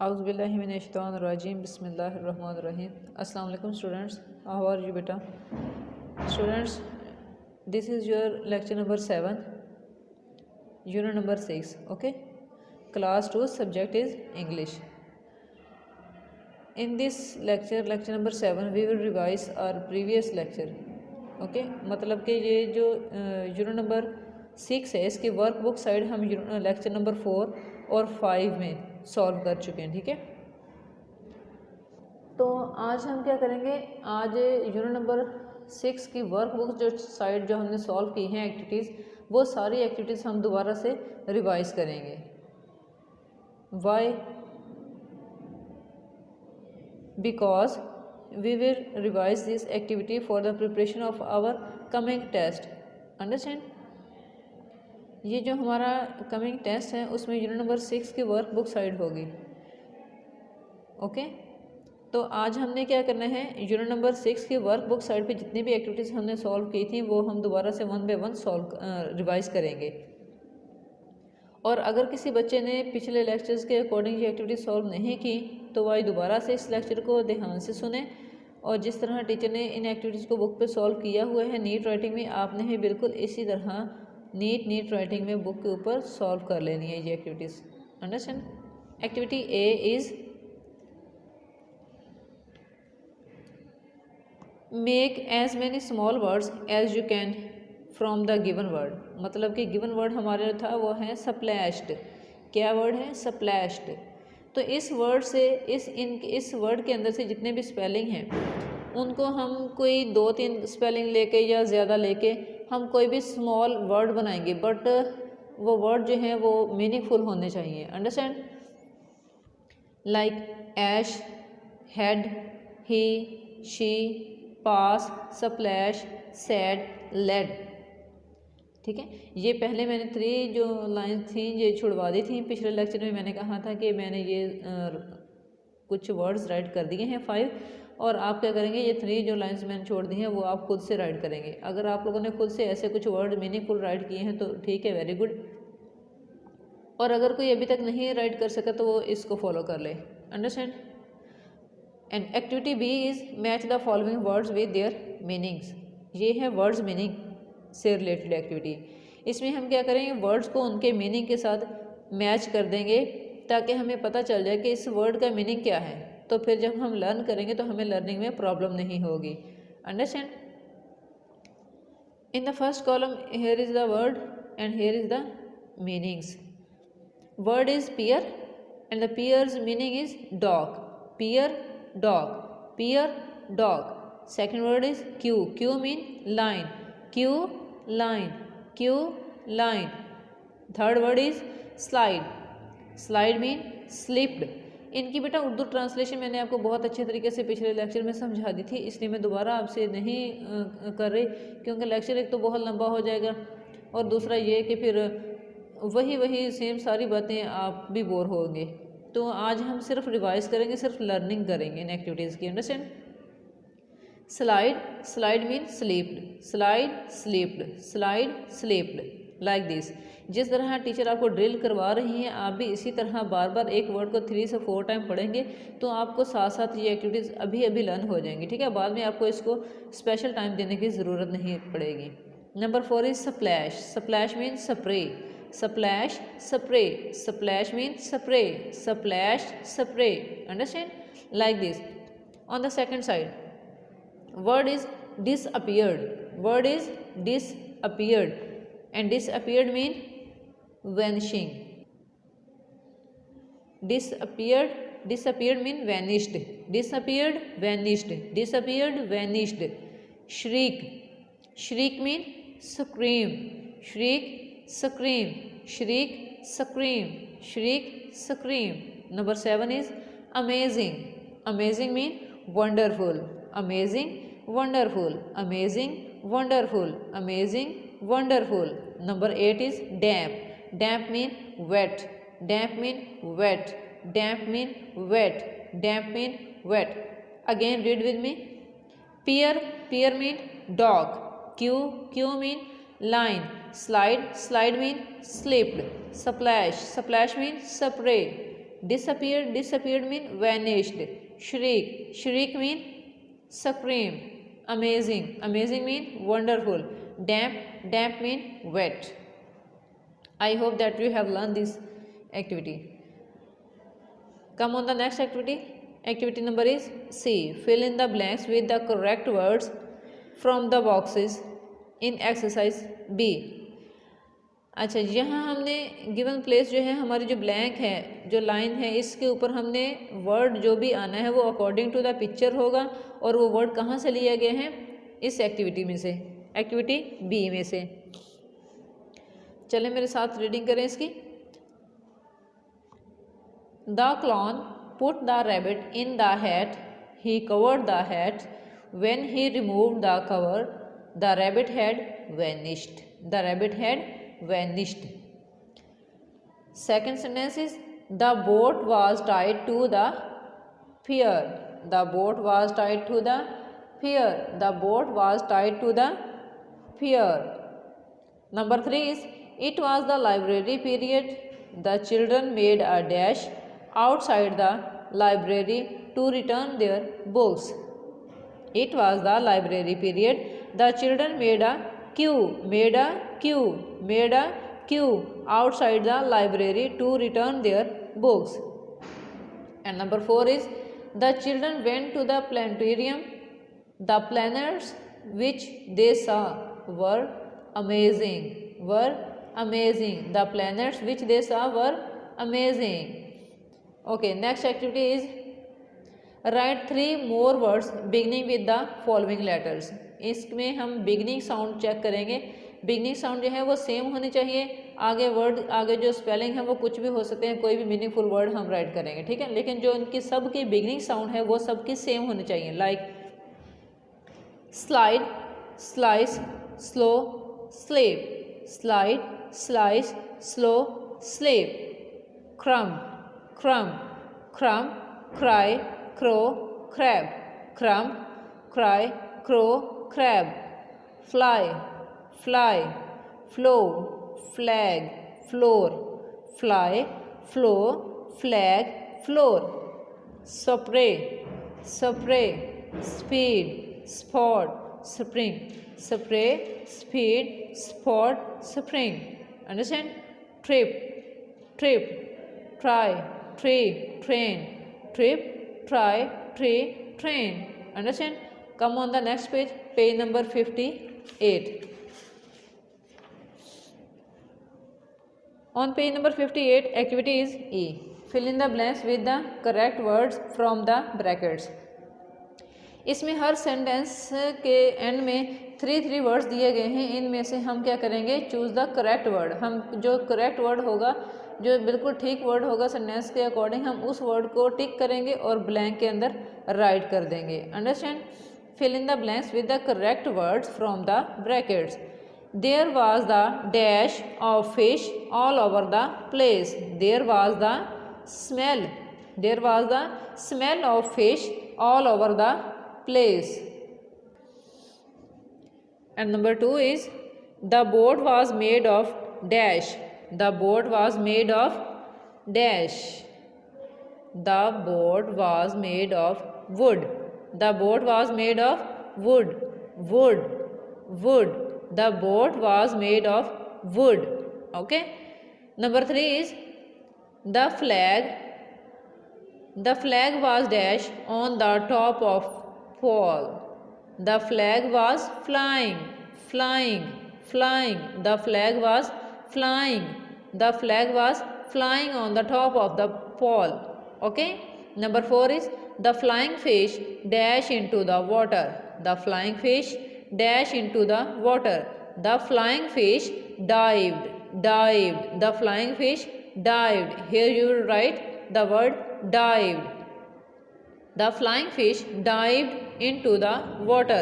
आउज़ुबिल्लाहिमिनश्शैतानिर्रजीम बिस्मिल्लाहिर्रहमानिर्रहीम। अस्सलाम वालेकुम स्टूडेंट्स, हाउ आर यू बेटा? Students, this is your lecture number 7, unit number 6, okay, class 2, subject is English. In this lecture number 7 we will revise our previous lecture, okay. मतलब कि ये जो unit number 6 है, इसकी वर्कबुक साइड हम lecture number 4 और 5 में सॉल्व कर चुके हैं, ठीक है। तो आज हम क्या करेंगे, आज यूनिट नंबर 6 की वर्कबुक जो साइड जो हमने सॉल्व की हैं एक्टिविटीज़, वो सारी एक्टिविटीज़ हम दोबारा से रिवाइज करेंगे। Why? Because we will revise this activity for the preparation of our coming test. Understand? ये जो हमारा कमिंग टेस्ट है उसमें यूनिट नंबर 6 की वर्कबुक साइड होगी, ओके। तो आज हमने क्या करना है, यूनिट नंबर 6 की वर्कबुक साइड पे जितनी भी एक्टिविटीज़ हमने सॉल्व की थी वो हम दोबारा से 1 बाय 1 रिवाइज करेंगे। और अगर किसी बच्चे ने पिछले लेक्चर्स के अकॉर्डिंग ये एक्टिविटी सॉल्व नहीं की तो वह दोबारा से इस लेक्चर को ध्यान से सुने, और जिस तरह टीचर ने इन एक्टिविटीज़ को बुक पे सॉल्व किया हुआ है नीट राइटिंग में, आपने भी बिल्कुल इसी तरह नीट राइटिंग में बुक के ऊपर सॉल्व कर लेनी है ये activities. Understand? Activity A is make as many small words as you can from the given word. मतलब कि गिवन वर्ड हमारे था वो है स्प्लैश्ड। क्या वर्ड है? स्प्लैश्ड। तो इस वर्ड से इस वर्ड के अंदर से जितने भी स्पेलिंग हैं उनको हम कोई 2-3 स्पेलिंग लेके या ज़्यादा लेके हम कोई भी स्मॉल वर्ड बनाएंगे, बट वो वर्ड जो है वो मीनिंगफुल होने चाहिए। Understand? Like ash, head, he, she, pass, splash, sad, led. ठीक है, ये पहले मैंने 3 जो लाइन थी ये छुड़वा दी थी। पिछले लेक्चर में मैंने कहा था कि मैंने ये कुछ वर्ड्स राइट कर दिए हैं 5, और आप क्या करेंगे, ये 3 जो लाइंस मैंने छोड़ दी हैं वो आप खुद से राइट करेंगे। अगर आप लोगों ने खुद से ऐसे कुछ वर्ड मीनिंगफुल राइट किए हैं तो ठीक है, वेरी गुड। और अगर कोई अभी तक नहीं राइट कर सका तो वो इसको फॉलो कर ले। Understand? And activity B is match the following words with their meanings. ये है वर्ड्स मीनिंग से रिलेटेड एक्टिविटी। इसमें हम क्या करेंगे, वर्ड्स को उनके मीनिंग के साथ मैच कर देंगे ताकि हमें पता चल जाए कि इस वर्ड का मीनिंग क्या है। तो फिर जब हम लर्न करेंगे तो हमें लर्निंग में प्रॉब्लम नहीं होगी। Understand? In the first column here is the word and here is the meanings. Word is pear and the pear's meaning is dog. Pear, dog. Pear, dog. Second word is Q. Q mean line. Q, line. Q, line. Third word is slide. Slide mean slipped. इनकी बेटा Urdu translation मैंने आपको बहुत अच्छे तरीके से पिछले lecture में समझा दी थी, इसलिए मैं दोबारा आपसे नहीं कर रही, क्योंकि लेक्चर एक तो बहुत लंबा हो जाएगा और दूसरा ये कि फिर वही सेम सारी बातें आप भी बोर होंगे। तो आज हम सिर्फ रिवाइज करेंगे, सिर्फ लर्निंग करेंगे इन एक्टिविटीज़ की। Understand? Slide, slide mean slept, slide slept, slide slept, like this. जिस तरह टीचर आपको ड्रिल करवा रही हैं आप भी इसी तरह बार बार एक वर्ड को 3 से 4 टाइम पढ़ेंगे तो आपको साथ साथ ये एक्टिविटीज़ अभी लर्न हो जाएंगी। ठीक है, बाद में आपको इसको स्पेशल टाइम देने की ज़रूरत नहीं पड़ेगी। Number 4 is splash. Splash mean spray. Splash, spray. Splash means spray. Splash, spray. Understand? Like this. On the second side, word is disappeared. Word is disappeared. And disappeared mean vanishing. Disappeared mean vanished. Disappeared, vanished. Disappeared, vanished. Shriek. Shriek mean scream. Shriek, scream, shriek, scream, shriek, scream. Number 7 is amazing. Amazing mean wonderful. Amazing, wonderful. Amazing, wonderful. Amazing, wonderful. Number 8 is damp. Damp mean wet. Damp mean wet. Damp mean wet. Damp mean wet. Again read with me. Pear, pear mean dog. Q mean line. Slide, slide mean slipped. Splash, splash mean spray. Disappeared, disappeared mean vanished. Shriek, shriek mean scream. Amazing, amazing mean wonderful. Damp, damp mean wet. I hope that you have learned this activity. Come on the next activity. Activity number is C. Fill in the blanks with the correct words from the boxes in exercise B. अच्छा, यहाँ हमने given place जो है हमारी जो blank है, जो line है, इसके ऊपर हमने वर्ड जो भी आना है वो अकॉर्डिंग टू द पिक्चर होगा और वो वर्ड कहाँ से लिए गए हैं, इस एक्टिविटी में से, एक्टिविटी बी में से। चलें मेरे साथ रीडिंग करें इसकी। The clone put the rabbit in the hat, he covered the hat, when he removed the cover the rabbit had vanished, the rabbit had vanished. Second sentence is the boat was tied to the pier, the boat was tied to the pier, the boat was tied to the pier. Number 3 is it was the library period, the children made a dash outside the library to return their books. It was the library period, the children made a queue outside the library to return their books. And number 4 is the children went to the planetarium. The planets which they saw were amazing. The planets which they saw were amazing. Okay, next activity is write 3 more words beginning with the following letters. इसमें हम beginning sound check करेंगे। Beginning sound जो है वो same होनी चाहिए। आगे word, आगे जो स्पेलिंग है वो कुछ भी हो सकते हैं, कोई भी मीनिंगफुल वर्ड हम राइट करेंगे, ठीक है। लेकिन जो इनकी सब की बिगनिंग साउंड है वो सबकी सेम होनी चाहिए। Like slide, slice, slow, slap, slide, slice, slow, slap. Crumb, crumb, crumb, cry, crow, crab, crumb, cry, crow, crab. Fly, fly, flow, flag, floor, fly, flow, flag, floor. Spray, spray, speed, spot, spring, spray, speed, spot, spring. Understand? Trip, trip, try, tree, train, trip, try, tree, train. Understand? Come on the next page, page number 58. On page number 58, activity is E. Fill in the blanks with the correct words from the brackets. इसमें हर sentence के and में 3 words दिए गए हैं। इनमें से हम क्या करेंगे, चूज़ द करेक्ट वर्ड। हम जो करेक्ट वर्ड होगा, जो बिल्कुल ठीक वर्ड होगा सेंटेंस के अकॉर्डिंग, हम उस वर्ड को टिक करेंगे और ब्लैंक के अंदर राइट कर देंगे। Understand? Fill in the blanks with the correct words from the brackets. There was the dash of fish all over the place. There was the smell. There was the smell of fish all over the place. And number 2 is the boat was made of dash. The boat was made of dash. The boat was made of wood. The boat was made of wood, wood, wood. The boat was made of wood. Okay. Number 3 is the flag. The flag was dash on the top of pole. The flag was flying, flying, flying. The flag was flying. The flag was flying on the top of the pole. Okay. Number 4 is the flying fish dash into the water. The flying fish dash into the water. The flying fish dived, dived. The flying fish dived. Here you will write the word dived. The flying fish dived into the water.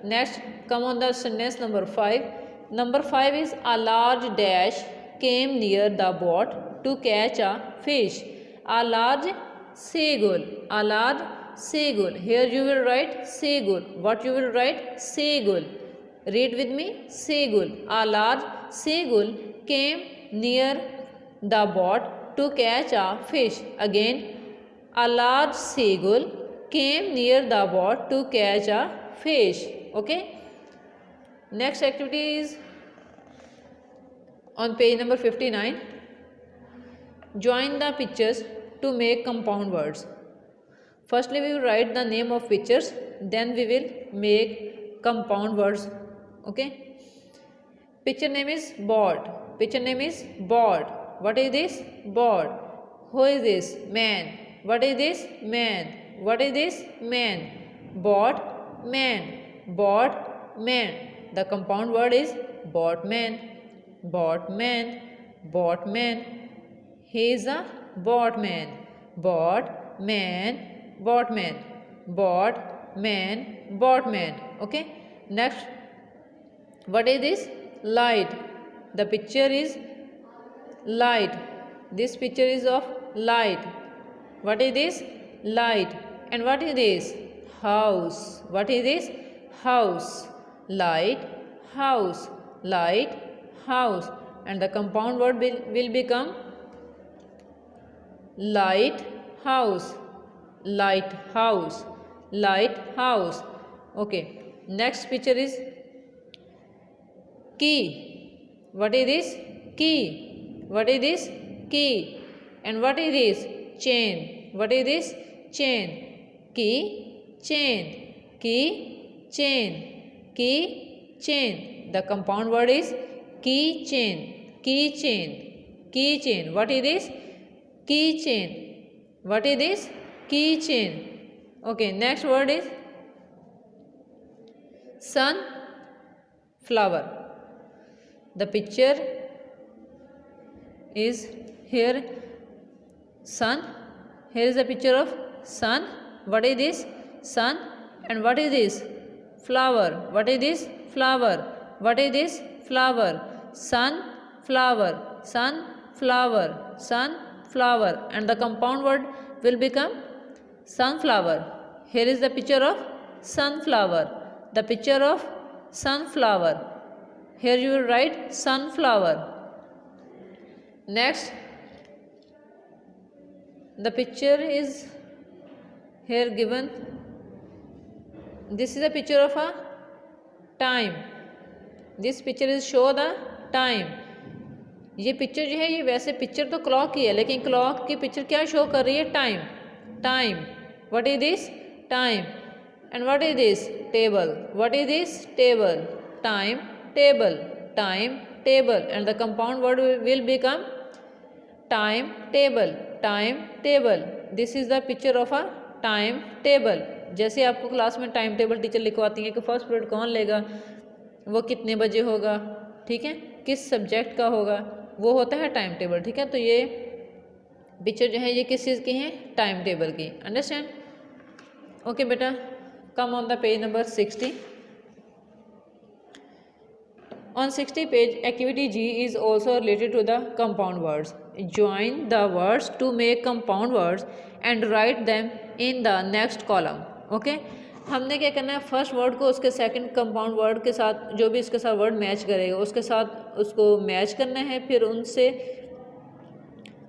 Next, come on the sentence number 5. Number 5 is a large dash came near the boat to catch a fish. A large seagull, a large seagull. Here you will write seagull. What you will write? Seagull. Read with me. Seagull. A large seagull came near the boat to catch a fish. Again, a large seagull came near the boat to catch a fish. Okay. Next activity is on page number 59. Join the pictures to make compound words. Firstly, we will write the name of pictures, then we will make compound words. Okay. Picture name is board. Picture name is board. What is this? Board. Who is this? Man. What is this? Man. What is this? Man. Board, man. Board, man. The compound word is boatman. Boatman. Boatman. He is a boatman. Boatman. Boatman. Boatman. Boatman. Okay. Next. What is this? Light. The picture is light. This picture is of light. What is this? Light. And what is this? House. What is this? House. Light, house. Light, house. And the compound word will become light house. Light house. Light house. Okay. Next picture is key. What is this? Key. What is this? Key. And what is this? Chain. What is this? Chain. Key, chain. Key, chain. Key, chain. The compound word is key chain. Key chain. Key chain. What is this? Key chain. What is this? Key chain. Okay. Next word is sun flower. The picture is here sun. Here is a picture of sun. What is this? Sun. And what is this? Flower. What is this? Flower. What is this? Flower. Sun flower. Sun flower. Sun flower. And the compound word will become sunflower. Here is the picture of sunflower. The picture of sunflower. Here you will write sunflower. Next, the picture is here given. This is a picture of a time. This picture is show the time. ये picture जो है ये वैसे picture तो clock की है, लेकिन clock की पिक्चर क्या शो कर रही है? Time. Time. What is this? Time. And what is this? Table. What is this? Table. Time table. Time table. And the compound word will become time table. Time table. This is the picture of a time table. जैसे आपको class में time table teacher लिखवाती है कि first period कौन लेगा, वो कितने बजे होगा, ठीक है, किस सब्जेक्ट का होगा, वो होता है टाइम टेबल. ठीक है. तो ये पिक्चर जो है ये किस चीज़ की है? टाइम टेबल की. अंडरस्टैंड? ओके बेटा, कम on the page number 60. On 60 page, activity G is also related to the compound words. Join the words to make compound words and write them in the next column. Okay? हमने क्या करना है? First word को उसके second compound word के साथ, जो भी इसके साथ वर्ड मैच करेगा उसके साथ उसको मैच करना है. फिर उनसे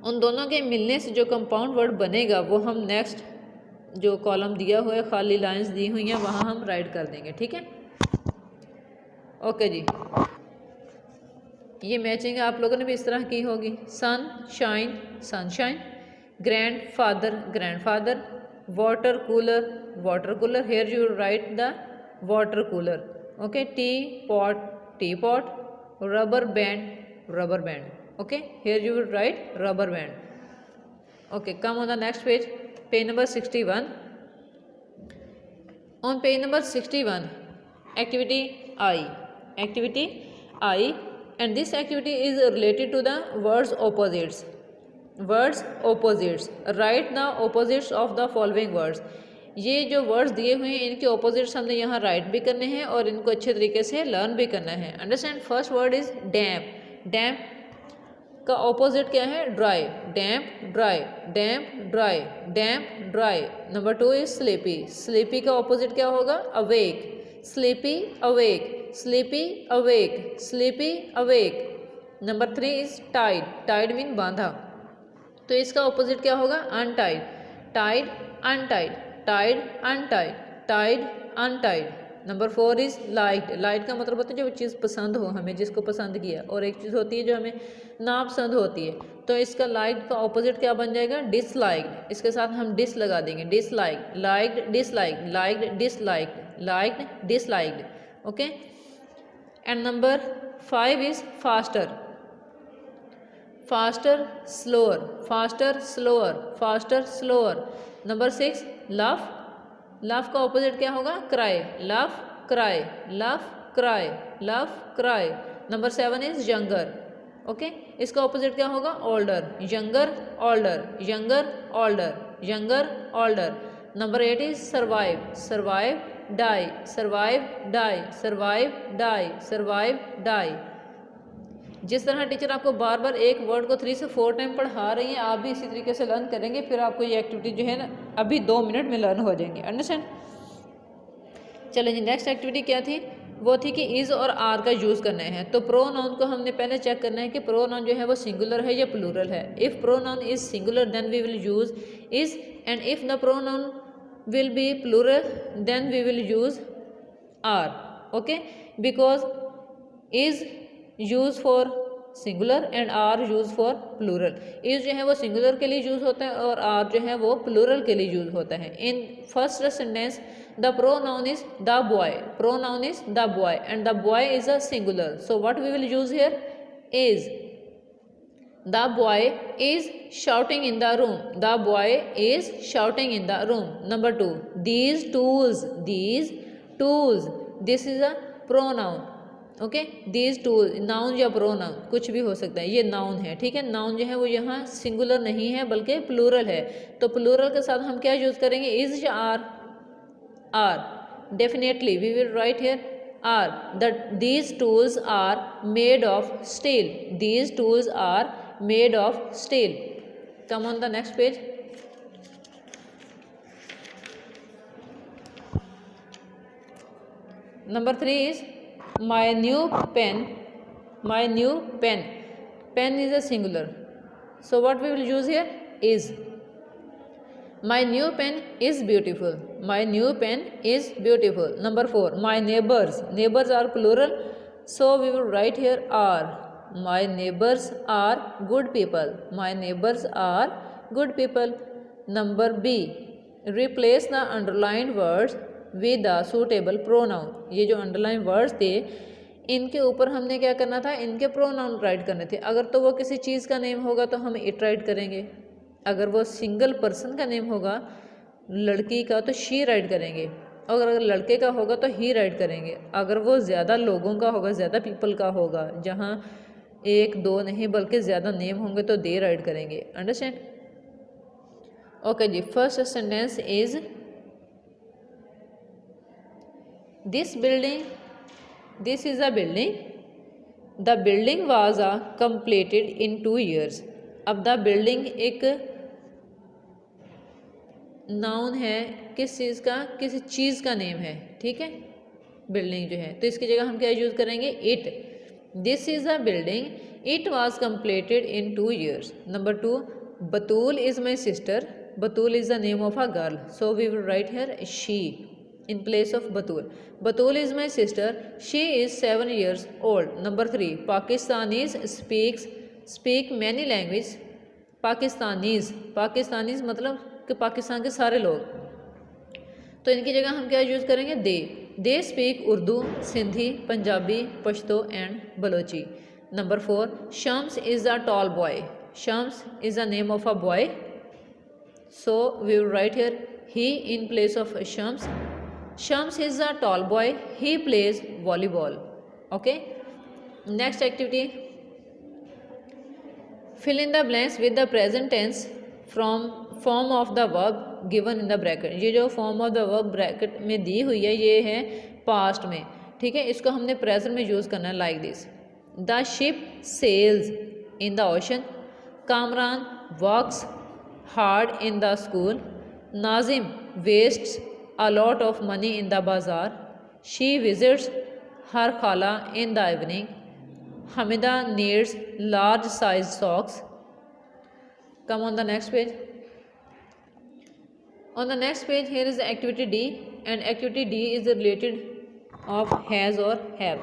उन दोनों के मिलने से जो कंपाउंड वर्ड बनेगा वो हम नेक्स्ट जो कॉलम दिया हुआ है, खाली लाइंस दी हुई हैं, वहाँ हम राइट कर देंगे. ठीक है. ओके जी. ये मैचिंग आप लोगों ने भी इस तरह की होगी. Sun shine, sunshine. Grand father, grand father. Water cooler, water cooler. Here you write the water cooler. Okay. Tea pot, tea pot. Rubber band, rubber band. Okay. Here you write rubber band. Okay. Come on the next page, page number 61. On page number 61, activity I. Activity I, and this activity is related to the words opposites. Words opposites. Write the opposites of the following words. ये जो words दिए हुए हैं इनके opposites हमने यहाँ right भी करने हैं और इनको अच्छे तरीके से लर्न भी करना है. Understand? First word is damp. Damp का ऑपोजिट क्या है? Dry. Damp dry. Damp dry. Damp dry. Number 2 is sleepy. Sleepy का ऑपोजिट क्या होगा? Awake. Sleepy awake. Sleepy awake. Sleepy awake. Number 3 is tied. Tied mean बांधा. तो इसका opposite क्या होगा? Untied, tied, untied, tied, untied, tied, untied. Number 4 is liked. Like का मतलब होता है जो चीज़ पसंद हो हमें, जिसको पसंद किया, और एक चीज़ होती है जो हमें ना पसंद होती है। तो इसका लाइक का ऑपोजिट क्या बन जाएगा? डिसलाइक्ड। इसके साथ हम डिस लगा देंगे, disliked, liked, disliked, liked, disliked, liked, disliked. Okay. And number 5 is faster, faster, slower, faster, slower, faster, slower. Number 6 love, love का ऑपोजिट क्या होगा? Cry, love, cry, love, cry, love, cry. Number 7 is younger. Okay, इसका opposite क्या होगा? Older, younger, older, younger, older, younger, older. Number 8 is survive, survive, die, survive, die, survive, die, survive, die. जिस तरह teacher आपको बार बार एक word को 3 से 4 time पढ़ा रही हैं, आप भी इसी तरीके से लर्न करेंगे, फिर आपको ये एक्टिविटी जो है ना अभी 2 मिनट में लर्न हो जाएंगे। अंडरस्टैंड? चलिए जी, नेक्स्ट एक्टिविटी क्या थी? वो थी कि इज़ और आर का यूज़ करना है। तो प्रोनाउन को हमने पहले चेक करना है कि प्रोनाउन जो है वो सिंगुलर है या प्लूरल है। If pronoun is singular then we will use is, and if the pronoun will be plural then we will use are. Okay, because is use for singular and are use for plural. Is जो है वो singular के लिए use होता है और are जो है वो प्लूरल के लिए यूज होता है। In first sentence the pronoun is the boy, pronoun is the boy and the boy is a singular, so what we will use here? Is. The boy is shouting in the room, the boy is shouting in the room. Number 2 these tools, these tools, this is a pronoun। Okay, these tool noun या pronoun कुछ भी हो सकता है, ये noun है। ठीक है, नाउन जो है वो यहाँ सिंगुलर नहीं है बल्कि प्लूरल है। तो प्लूरल के साथ हम क्या यूज़ करेंगे? इज या are? Are. Definitely we will write here are. The these tools are made of steel, these tools are made of steel. Come on the next page. Number 3 is my new pen, my new pen, pen is a singular, so what we will use here? Is। my new pen is beautiful, my new pen is beautiful। Number 4 my neighbors, neighbors are plural, so we will write here are। my neighbors are good people, my neighbors are good people। Number B replace the underlined words with the suitable pronoun. ये जो underline words थे इनके ऊपर हमने क्या करना था? इनके प्रोनाउन राइट करने थे। अगर तो वो किसी चीज़ का नेम होगा तो हम इट राइट करेंगे, अगर वो सिंगल पर्सन का नेम होगा लड़की का तो शी राइट करेंगे, और अगर लड़के का होगा तो ही राइट करेंगे। अगर वो ज़्यादा लोगों का होगा, ज़्यादा पीपल का होगा, जहाँ 1-2 नहीं बल्कि ज़्यादा नेम होंगे तो दे राइट करेंगे। अंडरस्टैंड? ओके जी, first sentence is this building, this is a building, the building was a completed in 2 years। अब द बिल्डिंग एक नाउन है, किस चीज़ का? किसी चीज़ का नेम है। ठीक है, बिल्डिंग जो है, तो इसकी जगह हम क्या यूज़ करेंगे? It. This is a building, it was completed in 2 years। Number 2 Batool is my sister, Batool is the name of a girl, so we will write here she in place of Batul। Batul is my sister, she is 7 years old। Number 3 Pakistanis speak many languages। Pakistanis मतलब कि पाकिस्तान के सारे लोग, तो इनकी जगह हम क्या यूज़ करेंगे? They speak Urdu, Sindhi, Punjabi, Pashto and Balochi. Number 4 Shams is a tall boy, Shams is the name of a boy, so we will write here he in place of Shams. Shams is a tall boy, he plays volleyball। Okay, next activity, fill in the blanks with the present tense from form of the verb given in the bracket। ये जो form of the verb bracket में दी हुई है ये है past में। ठीक है, इसको हमने present में यूज़ करना है like this। The ship sails in the ocean, Kamran works hard in the school, Nazim wastes a lot of money in the bazaar, she visits her khala in the evening, Hamida needs large size socks, Come on the next page. On the next page, here is the activity D, and activity D is related of has or have.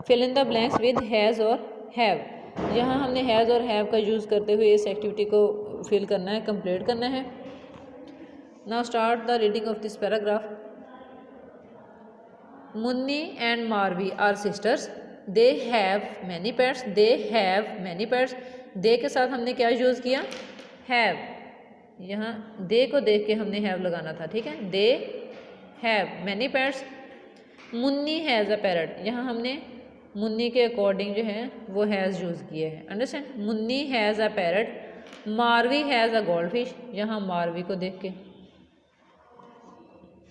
Fill in the blanks with has or have. यहाँ हमने has और have का use करते हुए इस activity को fill करना है, कंप्लीट करना है. Now start the reading of this paragraph. Munni and Marvi are sisters. They have many pets. They have many pets. दे के साथ हमने क्या यूज़ किया? हैव. यहाँ दे को देख के हमने हैव लगाना था, ठीक है. दे have many pets. Munni has a parrot. यहाँ हमने मुन्नी के अकॉर्डिंग जो है वो हैज़ यूज़ किए हैं. Understand. Munni has a parrot. Marvi has a gold fish. यहाँ मारवी को देख के,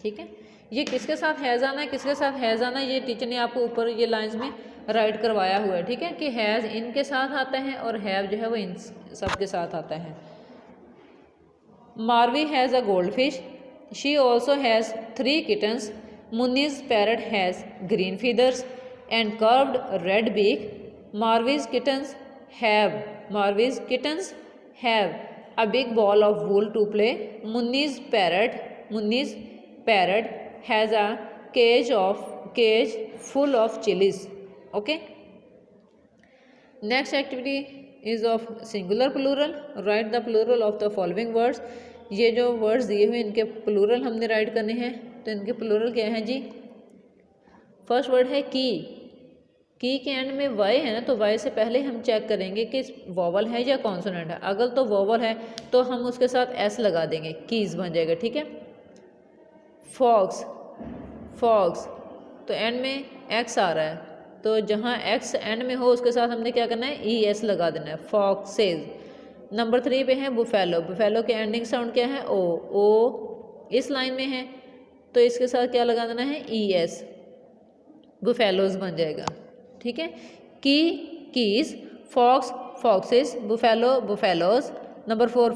ठीक है. ये किसके साथ हैज़ आना है, किसके साथ हैज़ आना है, ये टीचर ने आपको ऊपर ये लाइंस में राइट करवाया हुआ है, ठीक है, कि हैज़ इनके साथ आता है और हैव जो है वो इन सब के साथ आता है. Marvi has a goldfish. She also has 3 kittens. Munni's parrot has green feathers and curved red beak. Marvy's kittens have a big ball of wool to play. Munni's parrot has a cage full of chilies. Okay. Next activity is of singular plural. Write the plural of the following words. ये जो words दिए हुए इनके plural हमने right करने हैं. तो इनके प्लूरल क्या हैं जी? फर्स्ट वर्ड है की. की के एंड में वाई है ना, तो वाई से पहले हम चेक करेंगे कि वोवल है या कॉन्सोनेंट है. अगर तो वोवल है तो हम उसके साथ एस लगा देंगे, कीज बन जाएगा, ठीक है. फॉक्स तो एंड में एक्स आ रहा है, तो जहाँ एक्स एंड में हो उसके साथ हमने क्या करना है? ई एस लगा देना है. फॉक्सेज. नंबर 3 पे है बुफेलो के एंडिंग साउंड क्या है? ओ इस लाइन में है, तो इसके साथ क्या लगा देना है? E S. बुफेलोज बन जाएगा, ठीक है. Keys. Foxes. Buffaloes. Number 4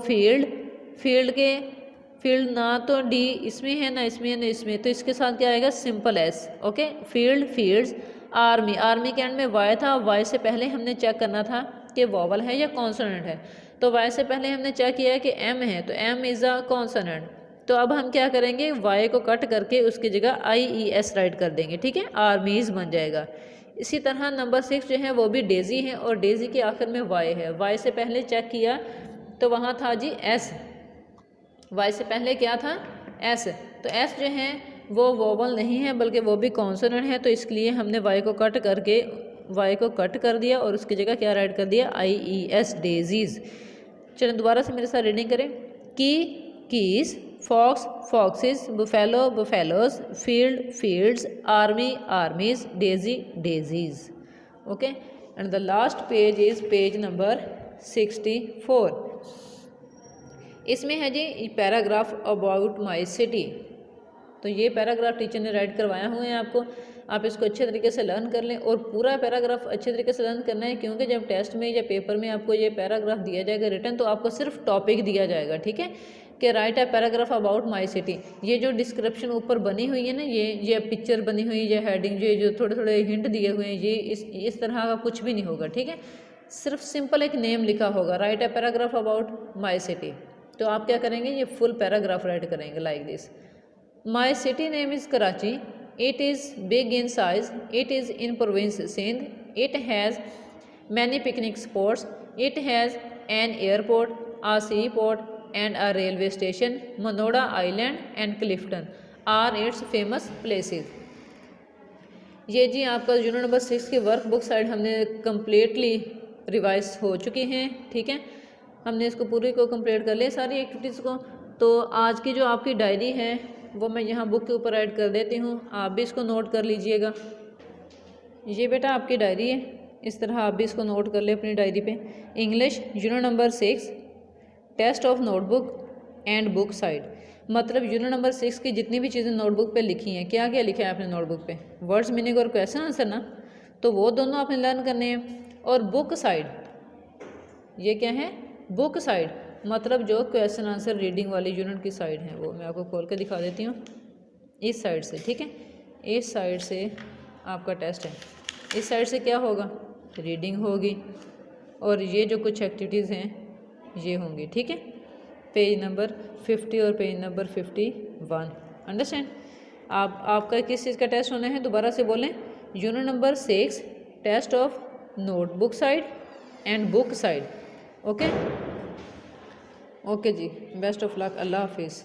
field ना तो डी इसमें है ना इसमें ना इसमें, तो इसके साथ क्या आएगा? Simple S. Okay. Fields. Army के एंड में वाई था. वाई से पहले हमने चेक करना था कि वोवल है या कॉन्सोनेंट है, तो वाई से पहले हमने चेक किया कि एम है, तो एम इज़ अ कॉन्सोनेंट. तो अब हम क्या करेंगे? वाई को कट करके उसकी जगह आई ई एस राइट कर देंगे, ठीक है. आर्मीज बन जाएगा. इसी तरह नंबर 6 जो है वो भी डेजी है, और डेजी के आखिर में वाई है. वाई से पहले चेक किया तो वहाँ था जी एस. वाई से पहले क्या था? एस. तो एस जो है वो वोवल नहीं है बल्कि वो भी कॉन्सोनेंट है, तो इसलिए हमने वाई को कट कर दिया और उसकी जगह क्या राइट कर दिया? आई ई एस. डेजीज. चलिए दोबारा से मेरे साथ रीडिंग करें. Keys. Foxes. Buffaloes. Fields. आर्मीज. Daisies. Okay. And the last page is page number 64. इसमें है जी पैराग्राफ अबाउट माई सिटी. तो ये पैराग्राफ टीचर ने राइट करवाया हुआ है आपको. आप इसको अच्छे तरीके से लर्न कर लें, और पूरा पैराग्राफ अच्छे तरीके से लर्न करना है, क्योंकि जब टेस्ट में या पेपर में आपको ये पैराग्राफ दिया जाएगा रिटर्न, तो आपको सिर्फ टॉपिक दिया जाएगा, ठीक है, कि right a paragraph about my city. ये जो डिस्क्रिप्शन ऊपर बनी हुई है ना, ये पिक्चर बनी हुई है, ये हेडिंग जो थोड़े थोड़े हिंट दिए हुए हैं, ये इस तरह का कुछ भी नहीं होगा, ठीक है. सिर्फ सिंपल एक नेम लिखा होगा, right a paragraph about my city. तो आप क्या करेंगे? ये फुल पैराग्राफ राइट करेंगे like this. My city name is Karachi. It is big in size. It is in province Sindh. It has many picnic spots. It has an airport, a seaport, and a railway station. Manoda Island and Clifton are its famous places. ये जी आपका unit number 6 की work book side हमने completely revise हो चुकी हैं, ठीक है. हमने इसको पूरी को कंप्लीट कर लिया सारी एक्टिविटीज़ को. तो आज की जो आपकी डायरी है वो मैं यहाँ बुक के ऊपर ऐड कर देती हूँ, आप भी इसको नोट कर लीजिएगा. ये बेटा आपकी डायरी है, इस तरह आप भी इसको नोट कर ले अपनी डायरी पे. English unit number 6 test of notebook and book side. मतलब यूनिट नंबर 6 की जितनी भी चीज़ें नोटबुक पे लिखी हैं, क्या क्या लिखा है आपने नोटबुक पे? वर्ड्स मीनिंग और क्वेश्चन आंसर ना, तो वो दोनों आपने लर्न करने हैं. और बुक साइड, ये क्या है? बुक साइड मतलब जो क्वेश्चन आंसर रीडिंग वाली यूनिट की साइड है, वो मैं आपको खोल के दिखा देती हूँ. इस साइड से, ठीक है, इस साइड से आपका टेस्ट है. इस साइड से क्या होगा? रीडिंग होगी. और ये जो कुछ एक्टिविटीज़ हैं ये होंगे, ठीक है। पेज नंबर 50 और पेज नंबर 51, अंडरस्टैंड। आपका किस चीज़ का टेस्ट होना है, दोबारा से बोलें। Unit number 6, test of notebook side and book side. Okay okay जी, बेस्ट ऑफ लक, अल्लाह हाफिज़।